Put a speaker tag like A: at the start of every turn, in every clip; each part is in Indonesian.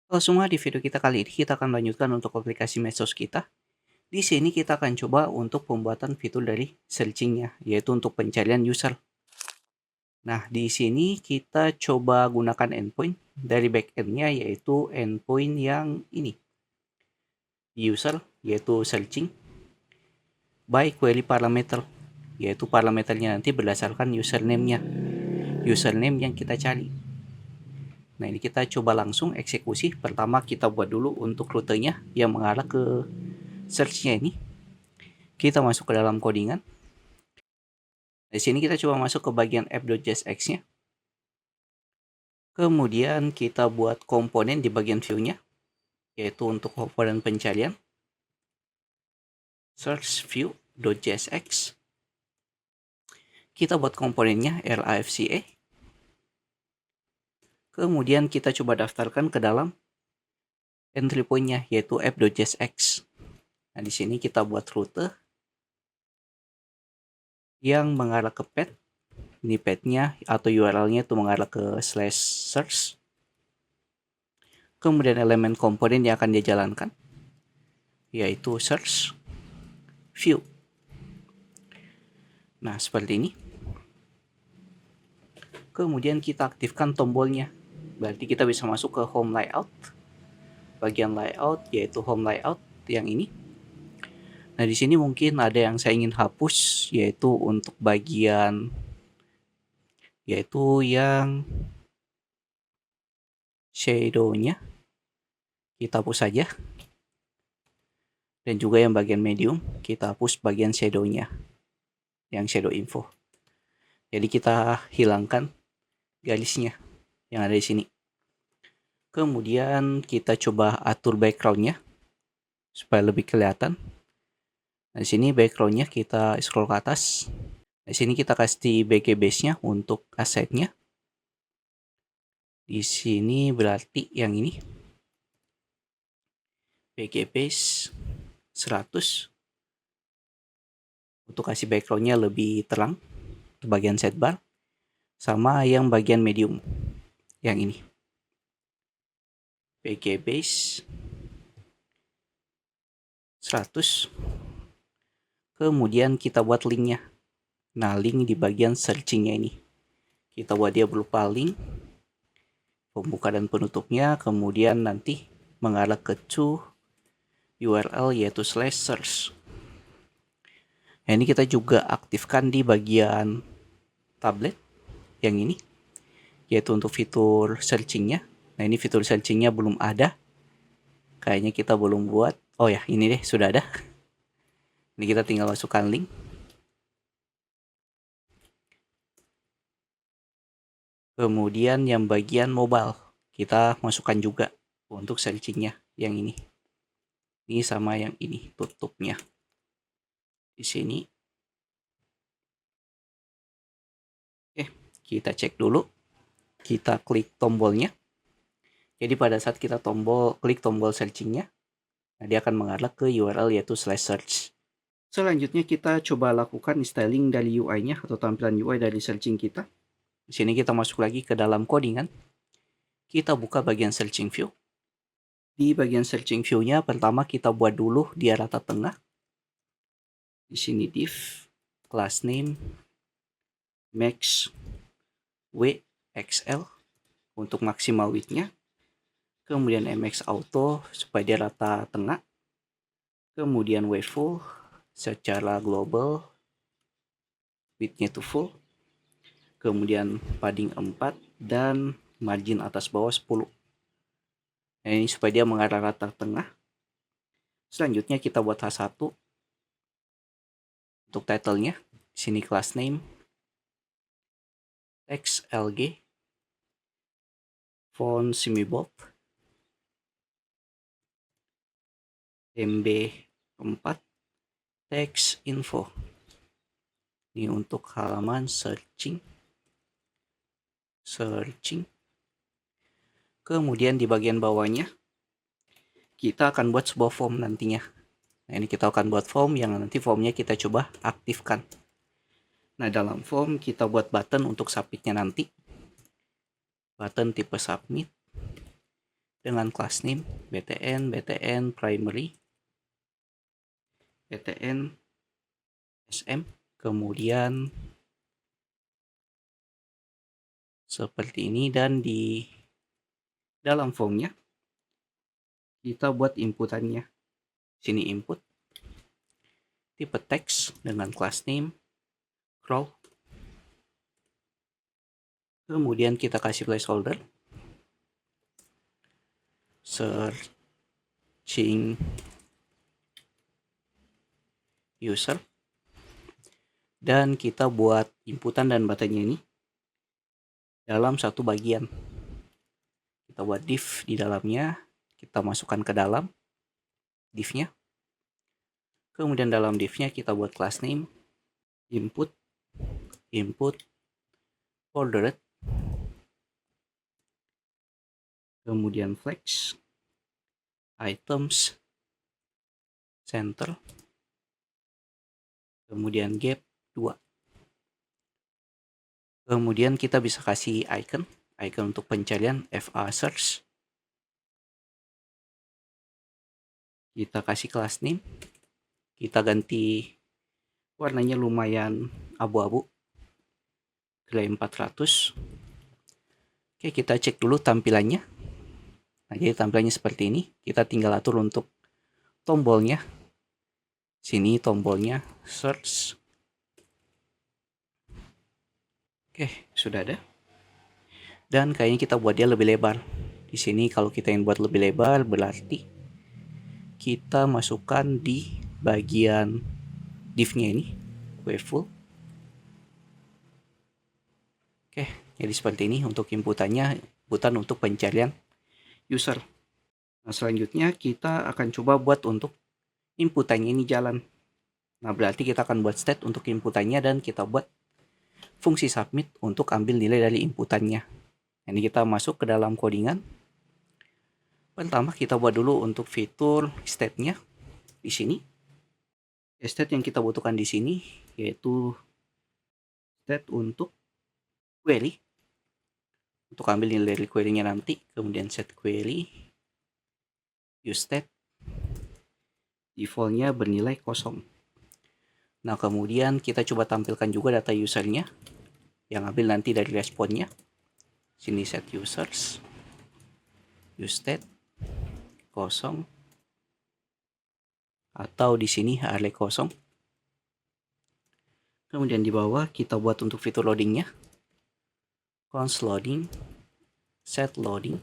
A: Halo semua, di video kita kali ini kita akan lanjutkan untuk aplikasi medsos kita. Di sini kita akan coba untuk pembuatan fitur dari searching-nya, yaitu untuk pencarian user. Nah, di sini kita coba gunakan endpoint dari backend-nya, yaitu endpoint yang ini, user, yaitu searching by query parameter, yaitu parameternya nanti berdasarkan username-nya, username yang kita cari. Nah, ini kita coba langsung eksekusi. Pertama kita buat dulu untuk rutenya yang mengarah ke search-nya ini. Kita masuk ke dalam codingan. Di sini kita coba masuk ke bagian app.jsx-nya. Kemudian kita buat komponen di bagian view-nya, yaitu untuk komponen pencarian. Search view.jsx. Kita buat komponennya LAFCA. Kemudian kita coba daftarkan ke dalam entry point-nya, yaitu app.jsx. Nah, di sini kita buat rute yang mengarah ke path. Ini path-nya atau URL-nya itu mengarah ke /search. Kemudian elemen komponen yang akan dia jalankan, yaitu search view. Nah, seperti ini. Kemudian kita aktifkan tombolnya. Berarti kita bisa masuk ke home layout. Bagian layout yaitu home layout yang ini. Nah, di sini mungkin ada yang saya ingin hapus, yaitu untuk bagian yaitu yang shadow-nya. Kita hapus saja. Dan juga yang bagian medium, kita hapus bagian shadow-nya. Yang shadow info. Jadi kita hilangkan garisnya yang ada di sini. Kemudian kita coba atur background-nya supaya lebih kelihatan. Nah, di sini background-nya kita scroll ke atas. Di sini kita kasih BG base-nya untuk aset-nya. Di sini berarti yang ini. BG base 100. Untuk kasih background-nya lebih terang. Untuk bagian sidebar. Sama yang bagian medium. Yang ini. BG base 100. Kemudian kita buat linknya. Nah, link di bagian searching-nya ini. Kita buat dia berupa link. Pembuka dan penutupnya. Kemudian nanti mengarah ke to URL yaitu /search. Nah, ini kita juga aktifkan di bagian tablet. Yang ini. Yaitu untuk fitur searching-nya. Nah, ini fitur searching-nya belum ada. Kayaknya kita belum buat. Oh ya, ini deh sudah ada. Ini kita tinggal masukkan link. Kemudian yang bagian mobile kita masukkan juga untuk searching-nya yang ini. Ini sama yang ini tutupnya. Di sini. Oke, kita cek dulu. Kita klik tombolnya. Jadi pada saat kita klik tombol searching-nya, nah dia akan mengarah ke URL yaitu /search. Selanjutnya kita coba lakukan styling dari UI-nya atau tampilan UI dari searching kita. Di sini kita masuk lagi ke dalam codingan. Kita buka bagian searching view. Di bagian searching view-nya pertama kita buat dulu di rata tengah. Di sini div class name max WXL untuk maksimal width-nya. Kemudian MX auto supaya dia rata tengah. Kemudian weight full secara global width-nya itu full. Kemudian padding 4 dan margin atas bawah 10. Nah, ini supaya dia mengarah rata tengah. Selanjutnya kita buat H1 untuk title-nya. Sini class name text LG font semi bold MB4 text info. Ini untuk halaman searching. Kemudian di bagian bawahnya kita akan buat sebuah form nantinya. Nah, ini kita akan buat form yang nanti formnya kita coba aktifkan. Nah, dalam form kita buat button untuk submitnya nanti. Button tipe submit. dengan class name btn primary, btn sm, kemudian seperti ini, dan di dalam formnya kita buat inputannya. Sini input, tipe teks dengan class name scroll, kemudian kita kasih placeholder searching user, dan kita buat inputan dan buttonnya ini dalam satu bagian. Kita buat div di dalamnya, kita masukkan ke dalam divnya, kemudian dalam divnya kita buat class name input ordered, kemudian flex items center, kemudian gap 2. Kemudian kita bisa kasih icon untuk pencarian FA search. Kita kasih class name, kita ganti warnanya lumayan abu-abu, gray 400. Oke, kita cek dulu tampilannya. Nah, jadi tampilannya seperti ini. Kita tinggal atur untuk tombolnya. Sini tombolnya search. Oke, sudah ada. Dan kayaknya kita buat dia lebih lebar. Di sini kalau kita ingin buat lebih lebar, berarti kita masukkan di bagian div-nya ini, full. Oke, jadi seperti ini untuk inputannya, inputan untuk pencarian user. Nah, selanjutnya kita akan coba buat untuk inputannya ini jalan. Nah, berarti kita akan buat state untuk inputannya, dan kita buat fungsi submit untuk ambil nilai dari inputannya. Ini kita masuk ke dalam codingan. Pertama kita buat dulu untuk fitur state-nya di sini. State yang kita butuhkan di sini yaitu state untuk query. Untuk ambil nilai dari query-nya nanti, kemudian set query use state, default-nya bernilai 0. Nah, kemudian kita coba tampilkan juga data usernya yang ambil nanti dari responnya. Sini set users use state 0, atau di sini array 0. Kemudian di bawah kita buat untuk fitur loadingnya, const loading set loading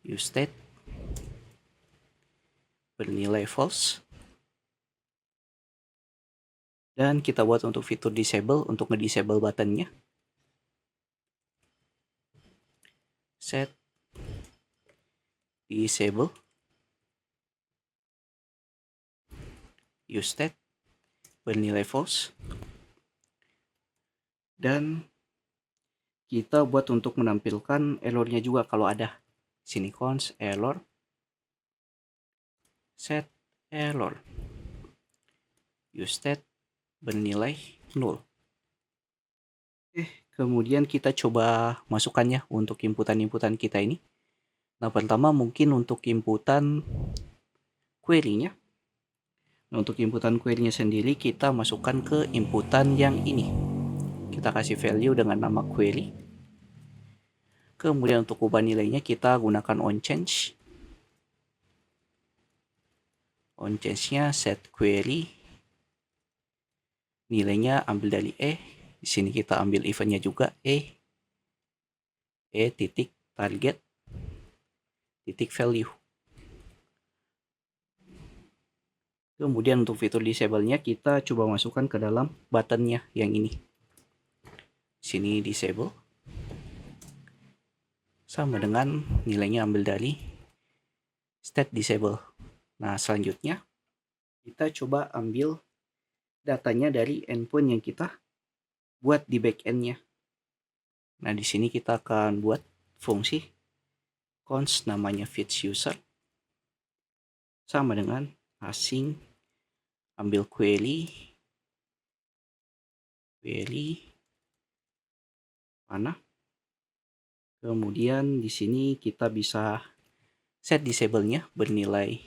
A: use state bernilai false, dan kita buat untuk fitur disable untuk nge-disable buttonnya, set disable use state bernilai false, dan kita buat untuk menampilkan errornya juga kalau ada. Sini const error set error use state bernilai 0. Kemudian kita coba masukkannya untuk inputan-inputan kita ini. Nah, pertama mungkin untuk inputan query-nya. Nah, untuk inputan query-nya sendiri kita masukkan ke inputan yang ini. Kita kasih value dengan nama query. Kemudian untuk ubah nilainya kita gunakan onChange. OnChange-nya set query. Nilainya ambil dari Di sini kita ambil eventnya juga titik target titik value. Kemudian untuk fitur disable-nya kita coba masukkan ke dalam button-nya yang ini. Sini disable. Sama dengan nilainya ambil dari state disable. Nah, selanjutnya kita coba ambil datanya dari endpoint yang kita buat di backend-nya. Nah, di sini kita akan buat fungsi const namanya fetch user sama dengan asing ambil query mana Kemudian di sini kita bisa set disable-nya bernilai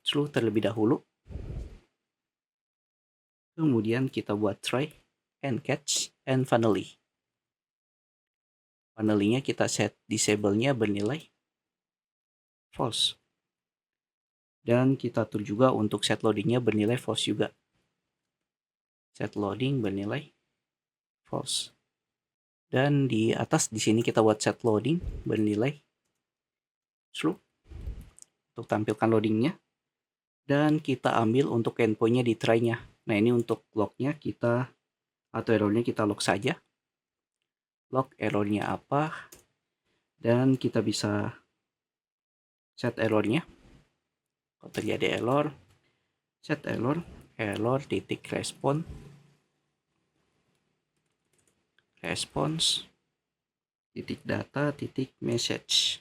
A: true terlebih dahulu. Kemudian kita buat try and catch and finally. Finally-nya kita set disable-nya bernilai false. Dan kita atur juga untuk set loading-nya bernilai false juga. Set loading bernilai false. Dan di atas di sini kita buat set loading bernilai true untuk tampilkan loadingnya. Dan kita ambil untuk endpoint-nya di try-nya. Nah, ini untuk log-nya kita atau error-nya kita log saja. Log error-nya apa? Dan kita bisa set error-nya. Kalau terjadi error, set error titik response titik data titik message.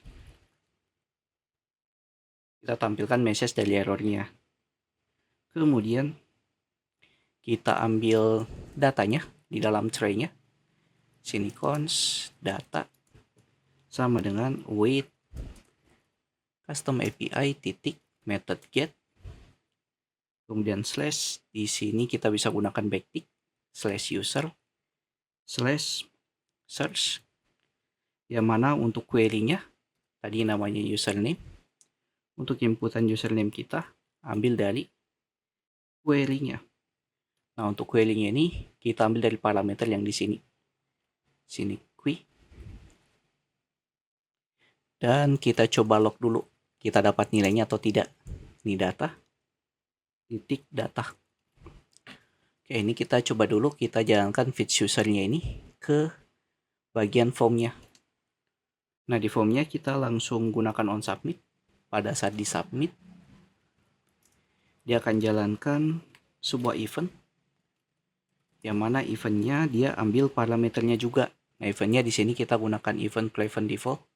A: Kita tampilkan message dari errornya. Kemudian kita ambil datanya di dalam tray-nya. Sini const data sama dengan wait custom API titik method get. Kemudian slash, di sini kita bisa gunakan backtick slash user slash search, yang mana untuk query-nya tadi namanya username. Untuk inputan username kita ambil dari query-nya. Nah, untuk query-nya ini kita ambil dari parameter yang di sini. Sini query. Dan kita coba log dulu. Kita dapat nilainya atau tidak. Ini data. Titik data. Oke, ini kita coba dulu. Kita jalankan fetch user-nya ini ke bagian form-nya. Nah, di form-nya kita langsung gunakan on submit. Pada saat di submit, dia akan jalankan sebuah event, yang mana eventnya dia ambil parameternya juga. Nah, eventnya di sini kita gunakan event prevent default,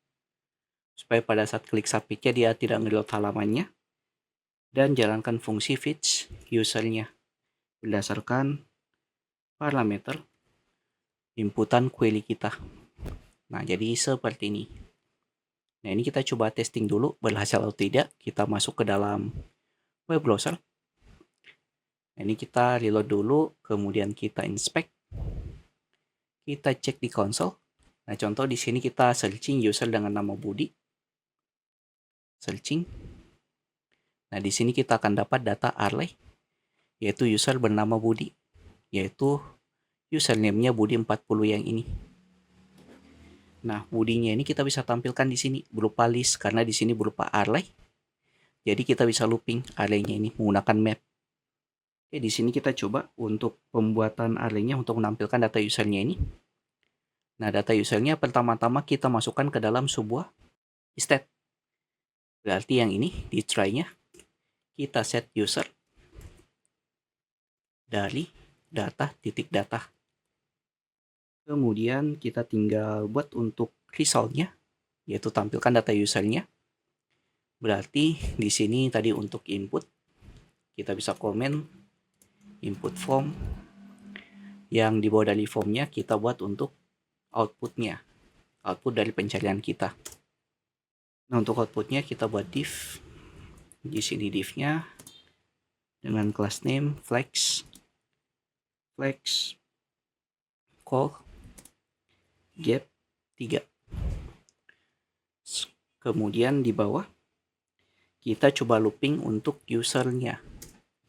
A: supaya pada saat klik submitnya dia tidak nge-load halamannya, dan jalankan fungsi fetch usernya berdasarkan parameter inputan query kita. Nah, jadi seperti ini. Nah, ini kita coba testing dulu berhasil atau tidak. Kita masuk ke dalam web browser. Nah, ini kita reload dulu, kemudian kita inspect. Kita cek di console. Nah, contoh di sini kita searching user dengan nama Budi. Searching. Nah, di sini kita akan dapat data Arley, yaitu user bernama Budi, yaitu username-nya Budi 40 yang ini. Nah, Budinya ini kita bisa tampilkan di sini berupa list, karena di sini berupa Arley. Jadi kita bisa looping Arley-nya ini menggunakan map. Oke, di sini kita coba untuk pembuatan Arley-nya untuk menampilkan data usernya ini. Nah, data usernya pertama-tama kita masukkan ke dalam sebuah state. Berarti yang ini di try-nya kita set user dari data titik data. Kemudian kita tinggal buat untuk result-nya, yaitu tampilkan data usernya. Berarti di sini tadi untuk input kita bisa komen input form, yang di bawah dari formnya kita buat untuk outputnya, output dari pencarian kita. Nah, untuk outputnya kita buat div. Di sini div-nya dengan class name flex call gap 3. Kemudian di bawah kita coba looping untuk usernya,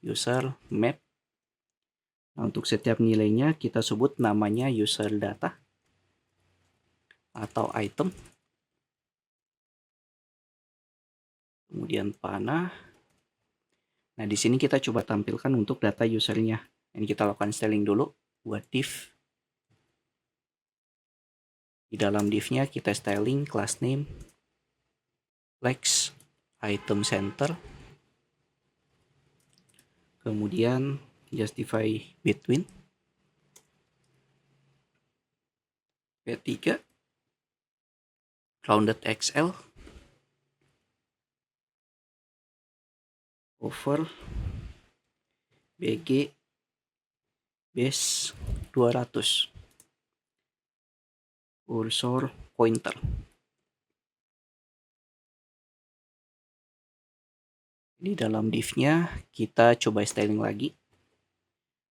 A: user map. Nah, untuk setiap nilainya kita sebut namanya user data atau item. Kemudian panah. Nah, di sini kita coba tampilkan untuk data usernya. Ini kita lakukan styling dulu buat div. Di dalam div-nya kita styling class name flex item center. Kemudian justify between P3 rounded XL over BG base 200 cursor pointer. Di dalam div-nya kita coba styling lagi.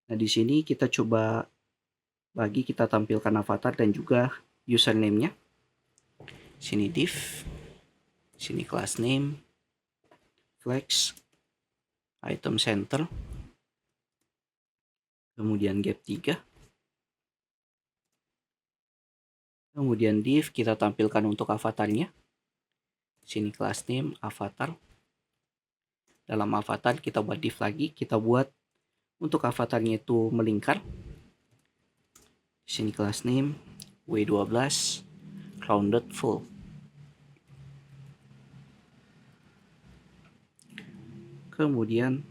A: Nah, di sini kita coba kita tampilkan avatar dan juga username-nya. Sini div, sini class name, flex, item center, kemudian gap 3. Kemudian div kita tampilkan untuk avatarnya. Sini class name, avatar. Dalam avatar kita buat div lagi, kita buat untuk avatarnya itu melingkar. Sini class name, W12, rounded full. Kemudian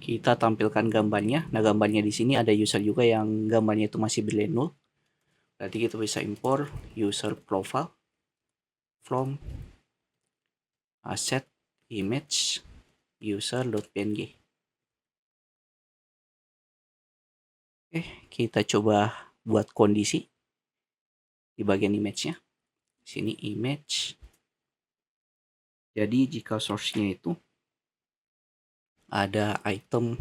A: kita tampilkan gambarnya. Nah, gambarnya di sini ada user juga yang gambarnya itu masih boolean null. Berarti kita bisa import user profile from asset image user.png. Oke, kita coba buat kondisi di bagian image-nya. Sini image. Jadi jika source-nya itu ada item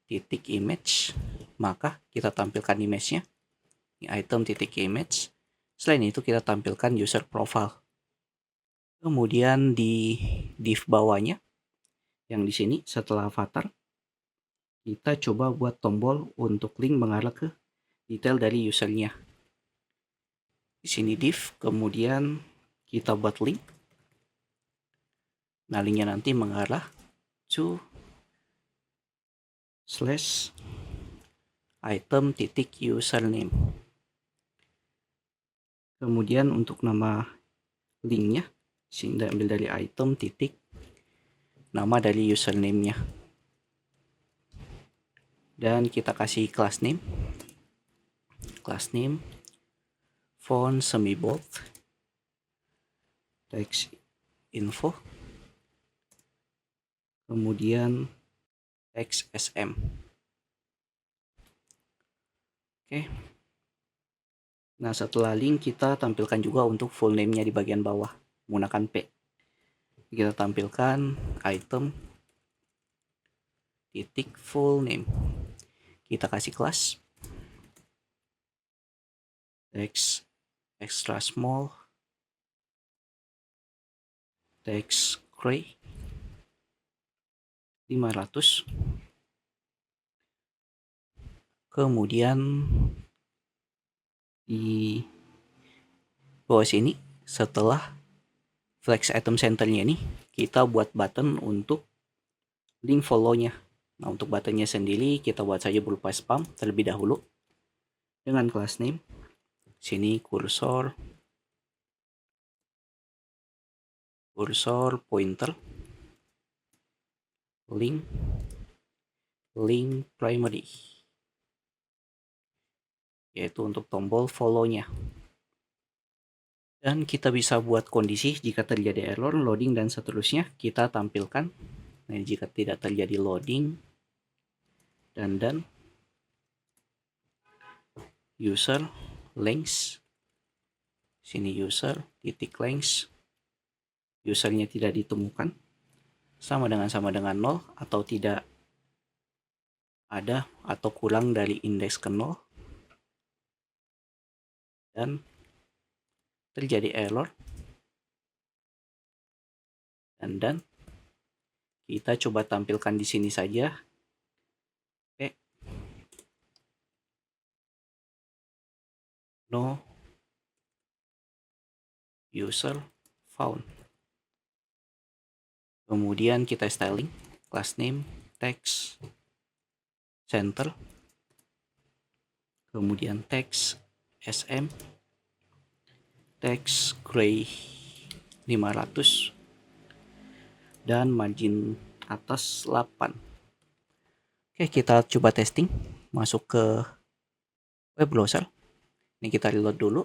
A: titik image, maka kita tampilkan image-nya. Item titik image. Selain itu kita tampilkan user profile. Kemudian di div bawahnya, yang di sini setelah avatar, kita coba buat tombol untuk link mengarah ke detail dari usernya. Di sini div, kemudian kita buat link. Nah, linknya nanti mengarah to slash item titik username. Kemudian untuk nama linknya, sini ambil dari item titik nama dari username-nya. Dan kita kasih class name font semi bold, text info, kemudian text sm. Oke. Nah, setelah link kita tampilkan juga untuk full name-nya di bagian bawah menggunakan P. Kita tampilkan item titik full name. Kita kasih kelas text extra small, text gray 500. Kemudian di bawah sini setelah flex item centernya ini kita buat button untuk link follow-nya. Nah, untuk buttonnya sendiri kita buat saja berupa spam terlebih dahulu dengan class name. Sini cursor pointer link primary, yaitu untuk tombol follow-nya. Dan kita bisa buat kondisi jika terjadi error, loading, dan seterusnya kita tampilkan. Nah, jika tidak terjadi loading dan user length, sini user titik length, usernya tidak ditemukan, sama dengan 0 atau tidak ada atau kurang dari indeks ke 0, dan terjadi error, dan kita coba tampilkan di sini saja no user found. Kemudian kita styling class name text center, kemudian text sm, text gray 500, dan margin atas 8. Oke, kita coba testing masuk ke web browser. Ini kita reload dulu.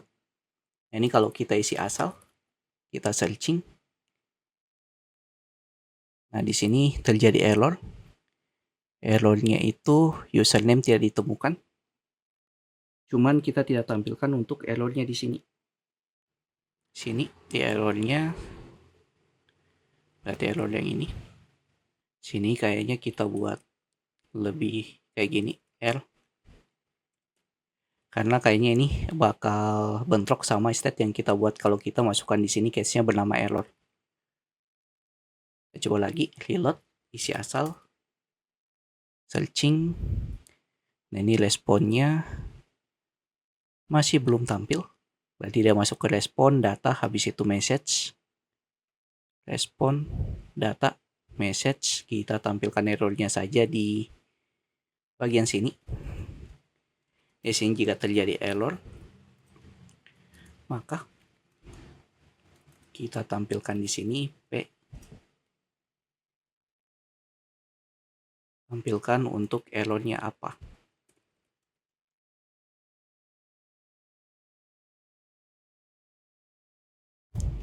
A: Ini kalau kita isi asal, kita searching. Nah, di sini terjadi error. Errornya itu username tidak ditemukan. Cuman kita tidak tampilkan untuk errornya di sini. Sini di errornya, berarti error yang ini. Sini kayaknya kita buat lebih kayak gini, R. Karena kayaknya ini bakal bentrok sama state yang kita buat kalau kita masukkan di sini case-nya bernama error. Kita coba lagi, reload, isi asal, searching. Nah ini responnya masih belum tampil. Berarti dia masuk ke respon, data, habis itu message. Respon, data, message. Kita tampilkan errornya saja di bagian sini. Di sini jika terjadi error, maka kita tampilkan di sini P. Tampilkan untuk errornya apa.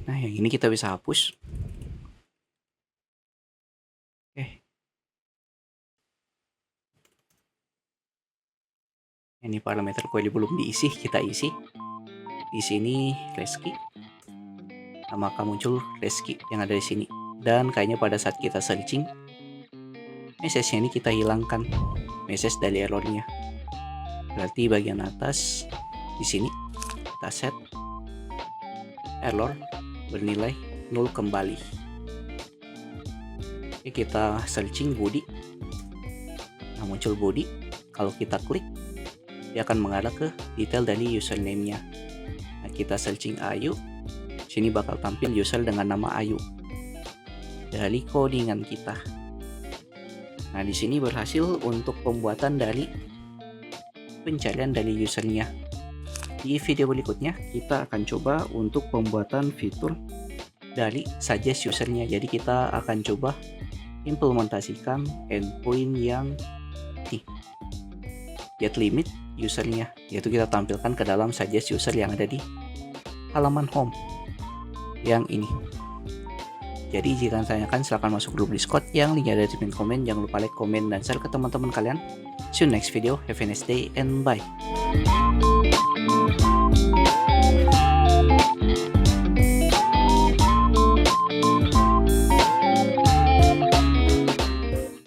A: Nah, yang ini kita bisa hapus. Oke. Ini parameter query belum diisi, kita isi. Di sini Reski. Nah, maka muncul Reski yang ada di sini. Dan kayaknya pada saat kita searching, message-nya ini kita hilangkan message dari errornya. Berarti bagian atas di sini kita set error bernilai 0 kembali. Oke, kita searching body. Nah, muncul body. Kalau kita klik, dia akan mengarah ke detail dari username-nya. Nah, kita searching Ayu. Sini bakal tampil user dengan nama Ayu dari codingan kita. Nah, di sini berhasil untuk pembuatan dari pencarian dari usernya. Di video berikutnya kita akan coba untuk pembuatan fitur dari suggest usernya. Jadi kita akan coba implementasikan endpoint yang get limit usernya, yaitu kita tampilkan ke dalam suggest user yang ada di halaman home yang ini. Jadi jika tanyakan silahkan masuk grup Discord yang linknya ada di pin komen. Jangan lupa like, komen, dan share ke teman-teman kalian. See you next video. Have a nice day and bye.